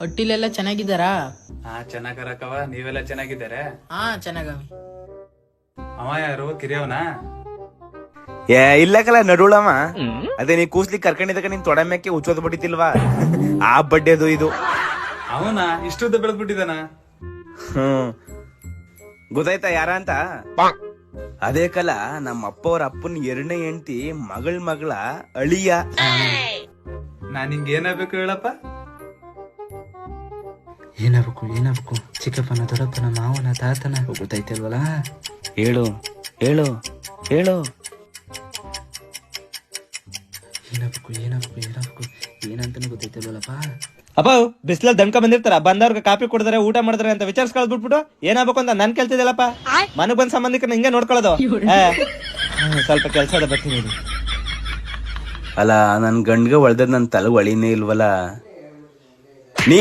ಹೊಟ್ಟಿಲೆಲ್ಲ ಚೆನ್ನಾಗಿದ್ದಾರಾ? ಹಾ ಚೆನ್ನಾಗರಕವ, ನೀವೆಲ್ಲ ಚೆನ್ನಾಗಿದ್ದಾರೆ? ಹಾ ಚೆನ್ನಾಗವಿ. ಅವ ಯಾರು ಕಿರಿಯವನಾ? ಇಲ್ಲಕಲ್ಲ ನಡುಳಮ್ಮ. ಅದೇ ನೀ ಕೂಸ್ಲಿ ಕರ್ಕೊಂಡಿದ್ದಕ್ಕ ನಿನ್ ತೊಡೆ ಮ್ಯಾಕೆ ಉಚ್ಚೋದ್ ಬಿಟ್ಟಿಲ್ವಾ? ಆ ಬಡ್ಡೆದು ಇದು. ಅವನ ಇಷ್ಟುದ್ದ ಬೆಳೆದ್ಬಿಟ್ಟಿದಾನ? ಗೊತ್ತಾಯ್ತಾ ಯಾರ ಅಂತ? ಅದೇ ಕಲ ನಮ್ಮ ಅಪ್ಪ ಅವ್ರ ಅಪ್ಪನ ಎರಡನೇ ಹೆಂಡತಿ ಮಗಳ ಅಳಿಯ. ನಾನ್ ಹಿಂಗ ಏನಾಗ್ಬೇಕು ಹೇಳಪ್ಪ? ಏನಾಗ್ಬೇಕು ಚಿಕ್ಕಪ್ಪನ ದೊಡ್ಡಪ್ಪನ ಮಾವನ ತಾತನ ಗೊತ್ತೈತಲ್ವಲ್ಲ? ಹೇಳು ಹೇಳು ಹೇಳು. ಏನಾಗ್ಬೇಕು ಏನಂತಾನೆ ಗೊತ್ತೈತಲ್ವಲ್ಲಪ್ಪ? ಅಪ್ಪ ಬಿಸ್ಲಲ್ಲಿ ದಣ್ಕ ಬಂದಿರ್ತಾರ, ಬಂದವ್ರಿಗೆ ಕಾಪಿ ಕೊಡ್ತಾರೆ, ಊಟ ಮಾಡ್ತಾರೆ ಅಂತ ವಿಚಾರಿಸ್ಕೊಳ್ಳೋದು ಬಿಟ್ಬಿಟ್ಟು ಏನಾಗ್ಬೇಕು ಅಂತ ನನ್ ಕೇಳ್ತಿದ್ದಲ್ಲಪ್ಪ. ಮನಗ್ ಬಂದ್ ಸಂಬಂಧಿಕರನ್ನ ಹಿಂಗೆ ನೋಡ್ಕೊಳ್ಳೋದು. ಸ್ವಲ್ಪ ಕೆಲ್ಸ ಅದ, ಬರ್ತೀನಿ. ಅಲ್ಲ ನನ್ ಗಂಡ್ಗೆ ಒಳ್ದದ್ ನನ್ ತಲೆ ಒಳಿನೇ ಇಲ್ವಲ್ಲ. ನೀ